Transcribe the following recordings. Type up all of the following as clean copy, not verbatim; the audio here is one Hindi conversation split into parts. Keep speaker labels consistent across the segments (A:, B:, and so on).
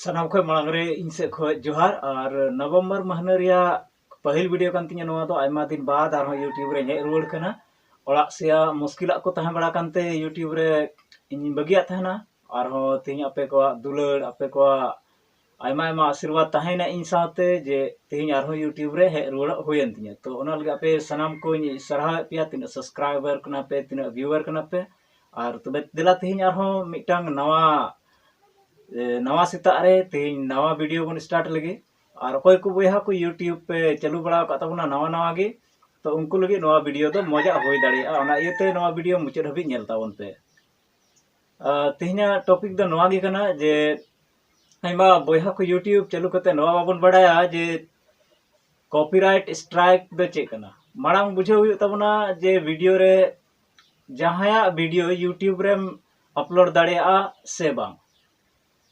A: सानाम खो मांग रे इन से खो जोहार और नवंबर महीना रिया पहिल वीडियो कान तिया नोवा दो आयमा दिन बाद आर यूट्यूब रे हेज रुवाड़ कना ओळाग सेया मुश्किल को तहां बड़ा कानते यूट्यूब रे इन बगिया तहना और तिहिं आपे को दुलड़ आपे को आयमा आयमा आशीर्वाद तहाइना इन साथे जे तिहिं आर यूट्यूब रे हेज रुवाड़ होयन तिया तो ओना लगे आपे सनाम को सरहा पिया तिना सब्सक्राइबर कना पे तिना व्यूअर कना पे और तबे दिला तिहिं आर मिटांग नवा सेता रे तिहिं नवा वीडियो बन स्टार्ट लगे और अकोय को बयहा को यूट्यूब पे चालू बड़ा का तबना नवा नवा गे तो उनको लगे नवा वीडियो दो मजा होय दाड़िया ओना इयते नवा वीडियो मुचाद हबी नेल ताबन पे तिहिना टॉपिक दो नवा गे कना जे आइमा बयहा को यूट्यूब चालू करते नवा बाबन बड़ाया जे कॉपीराइट स्ट्राइक दो चे कना मांग बुझे हुई तबना जे वीडियो रे जहाया वीडियो यूट्यूब रे अपलोड दाड़िया से बांग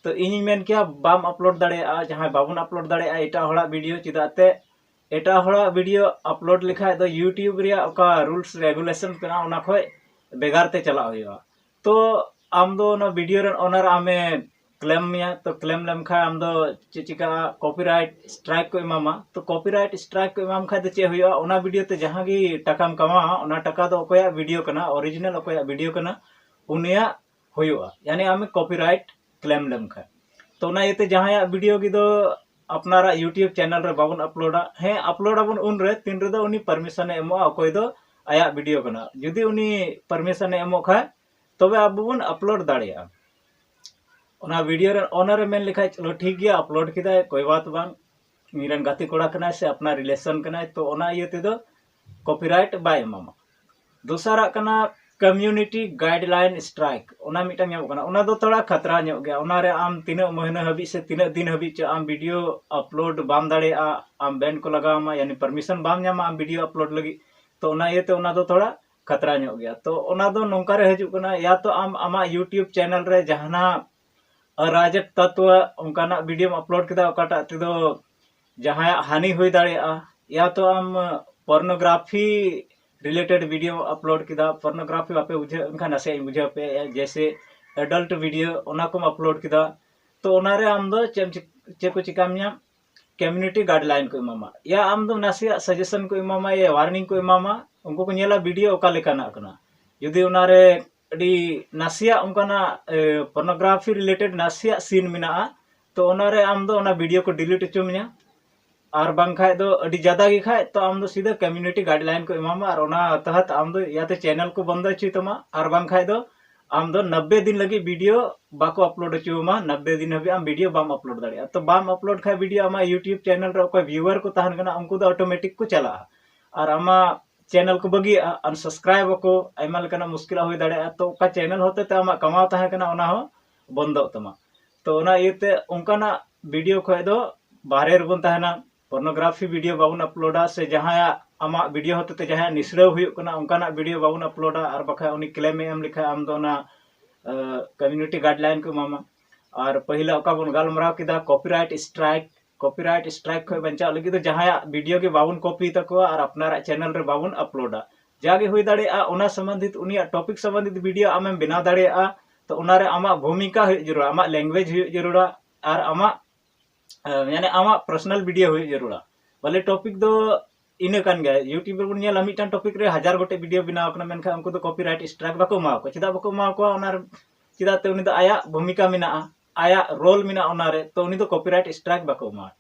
A: तो इन मेन क्या बाम अपलोड दाड़िया जहां बाबन अपलोड दाड़िया एटा हड़ा वीडियो चिदाते एटा हड़ा वीडियो अपलोड लिखा दो यूट्यूब रिया ओका रूल्स रेगुलेशन कना ओना खय बेगार ते चला हुआ तो आम दो ना वीडियो रे ओनर आमे क्लेम मिया तो क्लेम लेम खा आम दो चिका कॉपीराइट स्ट्राइक को इमामा तो कॉपीराइट स्ट्राइक को इमाम खा चे हुआ ओना वीडियो ते जहां गी टकाम कमा ओना टका दो ओकोया वीडियो कना ओरिजिनल ओकोया वीडियो कना उनिया हुआ यानी आमे कॉपीराइट क्लेम लेम खा तो ना येते जहां वीडियो की दो अपनारा यूट्यूब चैनल रे बाबन अपलोडा हे अपलोड आबन उन रे तीन रे दो उनी परमिशन एमो अकोय दो आया वीडियो कना यदि उनी परमिशन एमो खा तबे अब बन अपलोड दाड़िया ओना वीडियो रे ओनर मेन लिखा चलो ठीक गया अपलोड किदा कोई बात बांग मीरन गाती कोड़ा कना से अपना रिलेशन कना तो ओना इयते दो कॉपीराइट बाय एमामा दूसरा कना कम्युनिटी गाइडलाइन स्ट्राइक ओना मिटा ᱧᱟᱢᱚᱜ ᱠᱟᱱᱟ ओना दो थोड़ा खतरा ᱧᱚᱜ गया ओना रे आम तीना महीना हबी से तीना दिन हबी च आम वीडियो अपलोड बाम दाड़ेया आम बैन को लगामा यानी परमिशन बाम ᱧᱟᱢᱟ आम वीडियो अपलोड लगी तो ओना येते ओना दो थोड़ा खतरा ᱧᱚᱜ गया तो ओना दो नोंका रे हजू कना या तो आम आमा यूट्यूब चैनल रे जहाना अराजक तत्व उनकाना वीडियो अपलोड किदा ओकाटा तेदो जहां हानि हुई दाड़ेया या तो आम पोर्नोग्राफी रिलेटेड वीडियो अपलोड किदा पोर्नोग्राफी वापे बुझे उनका नसे बुझे पे जैसे एडल्ट वीडियो ओना को अपलोड किदा तो ओना रे आम दो चे को चिकामिया कम्युनिटी गाइडलाइन को इमामा या आम दो नसे सजेशन को इमामा या वार्निंग को इमामा उनको को नेला वीडियो ओका लेकाना कना यदि ओना रे अडी नसिया उनकाना पोर्नोग्राफी रिलेटेड नसिया सीन मिना तो ओना रे आम दो ओना वीडियो को डिलीट चुमिया और बांखाय दो अडी ज्यादा गे खाय तो आम दो सीधा कम्युनिटी गाइडलाइन को इमामा और ओना तहत आम दो या तो चैनल को बंद ची तमा और बांखाय दो आम दो 90 दिन लगी वीडियो बाको अपलोड चुमा 90 दिन हबी आम वीडियो बाम अपलोड दाड़िया तो बाम अपलोड खाय वीडियो आमा यूट्यूब चैनल रे कोई व्यूअर को तहन कना उनको दो ऑटोमेटिक को चला और आमा चैनल को बगी अनसब्सक्राइब को आयमा लेकना मुश्किल होय दाड़िया तो का चैनल होते ते आमा कमाव तहन कना ओना हो बंदो तमा तो ओना इते उनकाना वीडियो खय दो बाहरे रबन तहना पोर्नोग्राफी वीडियो बाबन अपलोडा से जहां आमा वीडियो होते ते जहां निसरा हुई कना उनकाना वीडियो बाबन अपलोडा और बखा उनी क्लेम एम लिखा आम दो ना कम्युनिटी गाइडलाइन को मामा और पहिला ओका बन गालमराव किदा कॉपीराइट स्ट्राइक खय बंचा लगी तो जहां वीडियो के बाबन कॉपी तको और अपनारा चैनल रे बाबन अपलोडा जागे हुई दाड़ेया ओना संबंधित उनी टॉपिक संबंधित वीडियो आमेम बना दाड़ेया तो ओना रे आमा भूमिका हुई जरूर आमा लैंग्वेज हुई जरूर और आमा यानी आमा पर्सनल वीडियो हुई जरूर बोले टॉपिक दो इन कान गया यूट्यूब रे बुनिया मिटान टॉपिक रे 1000 गोटे वीडियो बनाव कना मेनखा उनको तो कॉपीराइट स्ट्राइक बाको माव को चिदा बाको माव को ओना चिदा ते उनी दो आया भूमिका मिना आया रोल मिना ओना रे तो उनी दो कॉपीराइट स्ट्राइक बाको माव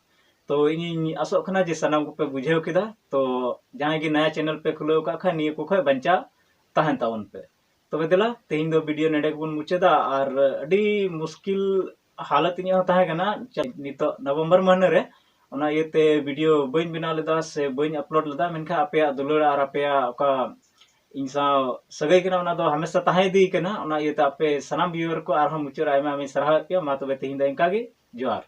A: तो इन आसो खना जे सनाम को पे बुझेव किदा तो जहां की नया चैनल पे खुलो का खा निये को खय बंचा तहन तावन पे तबे दिला तेहिं दो वीडियो नेडे को मुचेदा और अडी मुश्किल हालत इन होता है ना नितो नवंबर महीने रे ओना येते वीडियो बइन बिना लेदा से बइन अपलोड लेदा मेनखा आपे दुलड़ और आपे का इंसा सगै कना ओना दो हमेशा ताहे दी कना ओना येते आपे सनाम व्यूअर को आर हम मुचर आयमा आमी सरहा पे मा तबे तेहिं दा इनका गे जोहार।